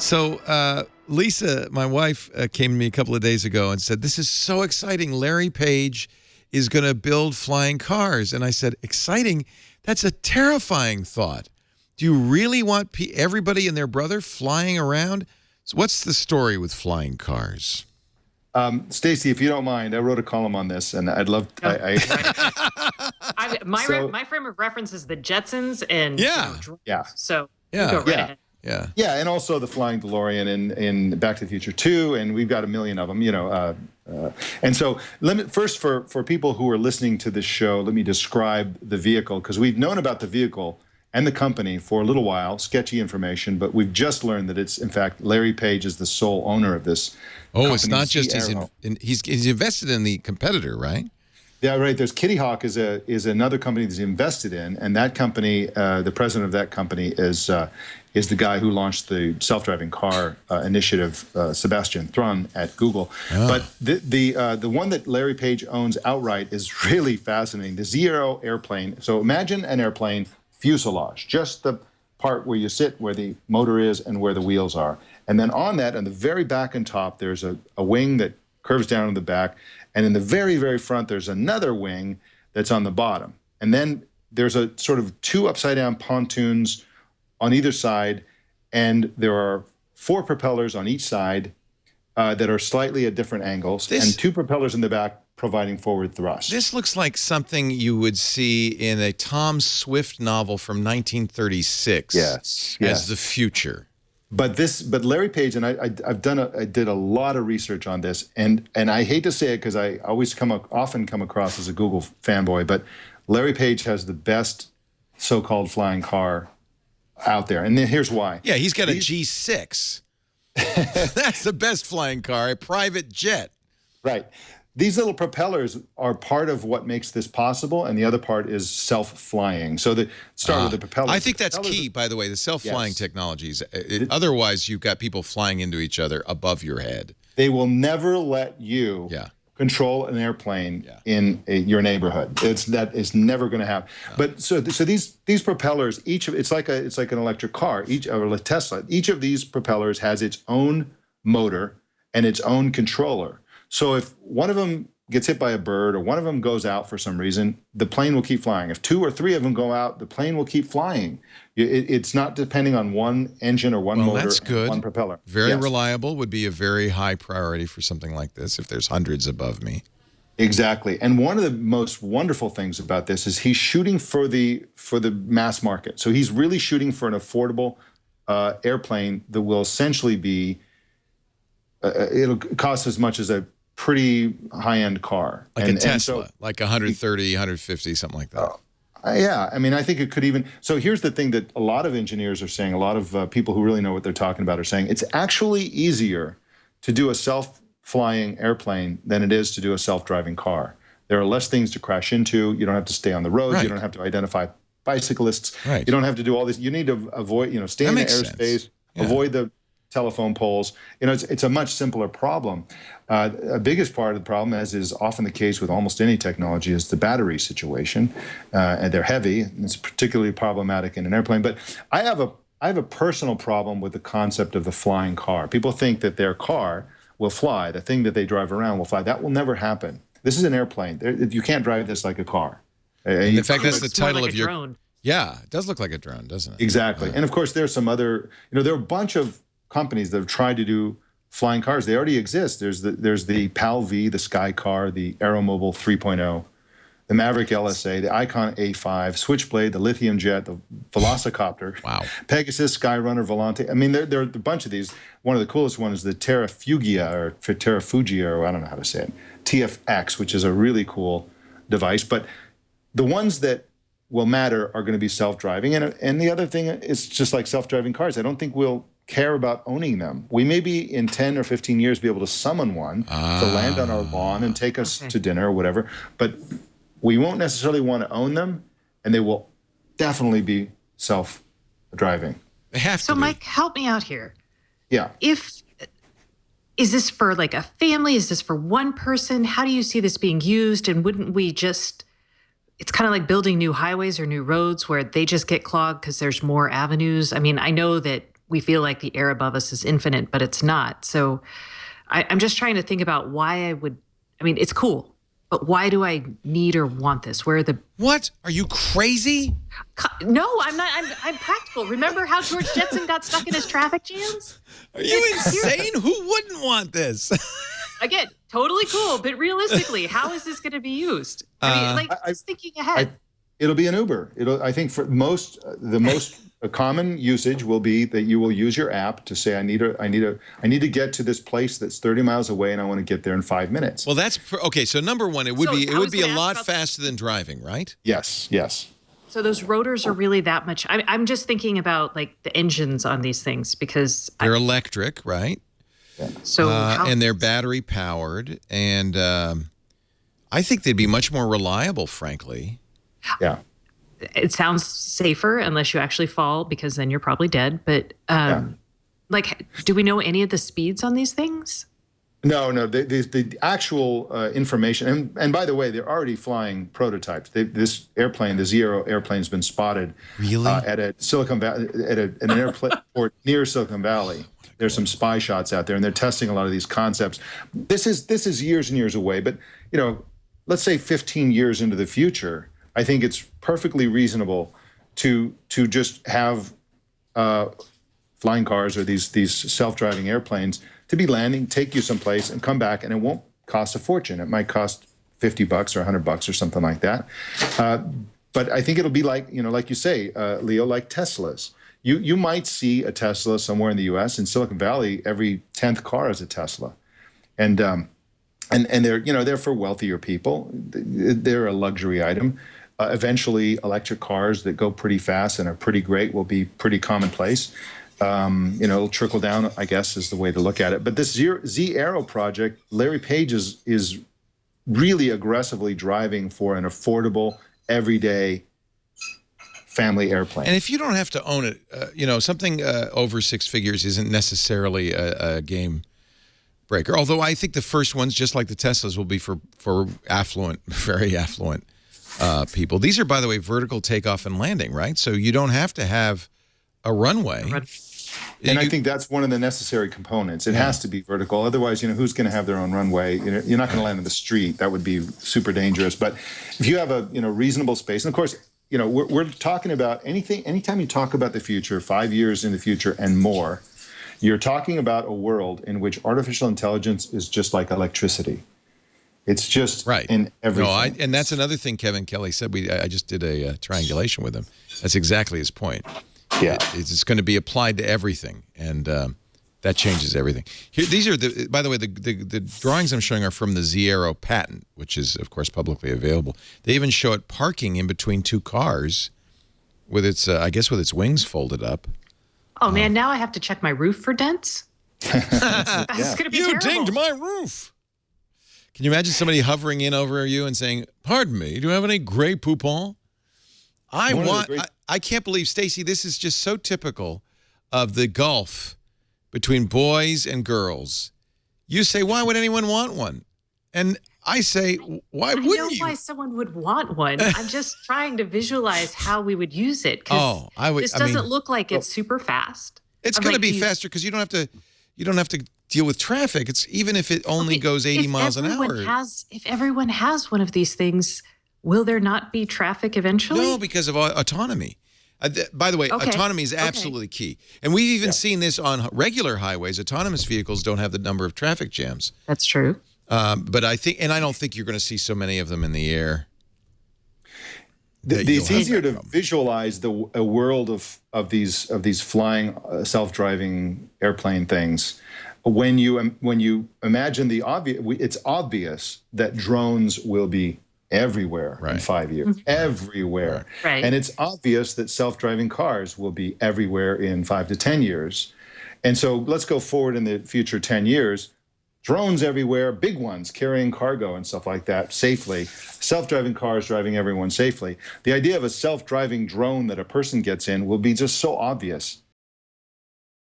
So Lisa, my wife, came to me a couple of days ago and said, "This is so exciting. Larry Page is going to build flying cars." And I said, "Exciting? That's a terrifying thought. Do you really want everybody and their brother flying around?" So what's the story with flying cars? Stacey, if you don't mind, I wrote a column on this, and I'd love. My frame of reference is the Jetsons and So you go right ahead. Yeah, and also the Flying DeLorean in Back to the Future 2, and we've got a million of them, and so first for people who are listening to this show, let me describe the vehicle, because we've known about the vehicle and the company for a little while, sketchy information, but we've just learned that it's, in fact, Larry Page is the sole owner of this. Oh, it's not just he's invested in the competitor, right? Yeah, right. There's Kitty Hawk is another company that's invested in, and that company, the president of that company is the guy who launched the self-driving car initiative, Sebastian Thrun at Google. Oh. But the one that Larry Page owns outright is really fascinating. The Zee.Aero airplane. So imagine an airplane fuselage, just the part where you sit, where the motor is, and where the wheels are. And then on that, on the very back and top, there's a wing that curves down to the back. And in the very, very front, there's another wing that's on the bottom. And then there's a sort of two upside-down pontoons on either side. And there are 4 propellers on each side that are slightly at different angles, and 2 propellers in the back providing forward thrust. This looks like something you would see in a Tom Swift novel from 1936 as the future. But Larry Page, and I did a lot of research on this, and I hate to say it because I often come across as a Google fanboy, but Larry Page has the best so-called flying car out there, and then here's why. Yeah, he's got a G6. That's the best flying car, a private jet. Right. These little propellers are part of what makes this possible, and the other part is self-flying. So start with the propellers. I think that's key, by the way, the self-flying technologies. Otherwise, you've got people flying into each other above your head. They will never let you control an airplane in your neighborhood. That is never going to happen. But so these propellers, it's like an electric car, or a Tesla. Each of these propellers has its own motor and its own controller. So if one of them gets hit by a bird or one of them goes out for some reason, the plane will keep flying. If 2 or 3 of them go out, the plane will keep flying. It's not depending on one engine or one motor or one propeller. Very reliable would be a very high priority for something like this if there's hundreds above me. Exactly. And one of the most wonderful things about this is he's shooting for the mass market. So he's really shooting for an affordable airplane that will essentially be, it'll cost as much as a pretty high-end car. Like a Tesla, like 130, 150, something like that. Yeah, I mean, I think it could even, so here's the thing that a lot of engineers are saying, a lot of people who really know what they're talking about are saying, it's actually easier to do a self-flying airplane than it is to do a self-driving car. There are less things to crash into. You don't have to stay on the road. You don't have to identify bicyclists. You don't have to do all this. You need to avoid, stay in the airspace, avoid the telephone poles. It's a much simpler problem. The biggest part of the problem, as is often the case with almost any technology, is the battery situation. And they're heavy, and it's particularly problematic in an airplane. But I have a personal problem with the concept of the flying car. People think that their car will fly, the thing that they drive around will fly. That will never happen. This is an airplane. You can't drive this like a car. In fact, that's the title of your drone. Yeah, it does look like a drone, doesn't it? Exactly. And of course, there's some other, there are a bunch of companies that have tried to do flying cars. They already exist. There's the PAL V, the Sky Car, the Aeromobile 3.0, the Maverick LSA, the Icon A5, Switchblade, the Lithium Jet, the Velociraptor, Pegasus, Skyrunner, Volante. I mean, there are a bunch of these. One of the coolest ones is the Terrafugia, or I don't know how to say it, TFX, which is a really cool device. But the ones that will matter are going to be self-driving. And the other thing is just like self-driving cars. I don't think we'll care about owning them. We may be in 10 or 15 years be able to summon one to land on our lawn and take us to dinner or whatever, but we won't necessarily want to own them, and they will definitely be self-driving. They have to So be. Mike, help me out here. Yeah. Is this for like a family? Is this for one person? How do you see this being used? And wouldn't we just, it's kind of like building new highways or new roads where they just get clogged because there's more avenues. I mean, I know that we feel like the air above us is infinite, but it's not. So I'm just trying to think about why I mean, it's cool, but why do I need or want this? Where are the... What? Are you crazy? No, I'm not. I'm practical. Remember how George Jetson got stuck in his traffic jams? Are you insane? Who wouldn't want this? Again, totally cool, but realistically, how is this going to be used? I mean, just thinking ahead. It'll be an Uber. I think for the most common usage will be that you will use your app to say, I need to get to this place that's 30 miles away, and I want to get there in 5 minutes. Well, that's okay. So number one, it would be a lot faster than driving, right? Yes. So those rotors are really that much. I'm just thinking about like the engines on these things because they're electric, right? Yeah. So and they're battery powered, and I think they'd be much more reliable, frankly. Yeah. It sounds safer unless you actually fall, because then you're probably dead. But like, do we know any of the speeds on these things? No. The actual information, and by the way, they're already flying prototypes. This airplane, the Zee.Aero airplane, has been spotted at a Silicon Valley, at an airport near Silicon Valley. There's some spy shots out there, and they're testing a lot of these concepts. This is years and years away, but let's say 15 years into the future, I think it's perfectly reasonable to just have flying cars or these self-driving airplanes to be landing, take you someplace, and come back, and it won't cost a fortune. It might cost $50 or $100 or something like that. But I think it'll be like like you say, Leo, like Teslas. You might see a Tesla somewhere in the U.S. In Silicon Valley, every 10th car is a Tesla, and they're for wealthier people. They're a luxury item. Eventually, electric cars that go pretty fast and are pretty great will be pretty commonplace. It'll trickle down, I guess, is the way to look at it. But this Zee.Aero project, Larry Page is really aggressively driving for an affordable, everyday family airplane. And if you don't have to own it, something over 6 figures isn't necessarily a game breaker. Although I think the first ones, just like the Teslas, will be for affluent, very affluent people. These are, by the way, vertical takeoff and landing, right? So you don't have to have a runway. And I think that's one of the necessary components. It has to be vertical. Otherwise, who's going to have their own runway? You're not going to land in the street. That would be super dangerous. But if you have a reasonable space, and of course, we're talking about anytime you talk about the future, 5 years in the future and more, you're talking about a world in which artificial intelligence is just like electricity. It's just in everything. And that's another thing Kevin Kelly said. I just did a triangulation with him. That's exactly his point. Yeah, it's going to be applied to everything, and that changes everything. Here, these are by the way, the drawings I'm showing are from the Zee.Aero patent, which is of course publicly available. They even show it parking in between 2 cars, with its I guess with its wings folded up. Oh man, now I have to check my roof for dents. That's going to be terrible. You dinged my roof. Can you imagine somebody hovering in over you and saying, "Pardon me, do you have any Grey Poupon?" I can't believe, Stacey, this is just so typical of the gulf between boys and girls. You say, why would anyone want one? And I say, why wouldn't you? I know why someone would want one. I'm just trying to visualize how we would use it. This doesn't look like it's super fast. It's going to be faster because you don't have to deal with traffic. It's even if it only goes 80 miles an hour. If everyone has one of these things, will there not be traffic eventually? No, because of autonomy. By the way, autonomy is absolutely key. And we've even seen this on regular highways. Autonomous vehicles don't have the number of traffic jams. That's true. But I don't think you're going to see so many of them in the air. It's easier to visualize a world of these flying self-driving airplane things when you imagine the obvious. It's obvious that drones will be everywhere in 5 years, everywhere. Right. And it's obvious that self-driving cars will be everywhere in 5 to 10 years. And so let's go forward in the future 10 years. Drones everywhere, big ones carrying cargo and stuff like that safely. Self-driving cars driving everyone safely. The idea of a self-driving drone that a person gets in will be just so obvious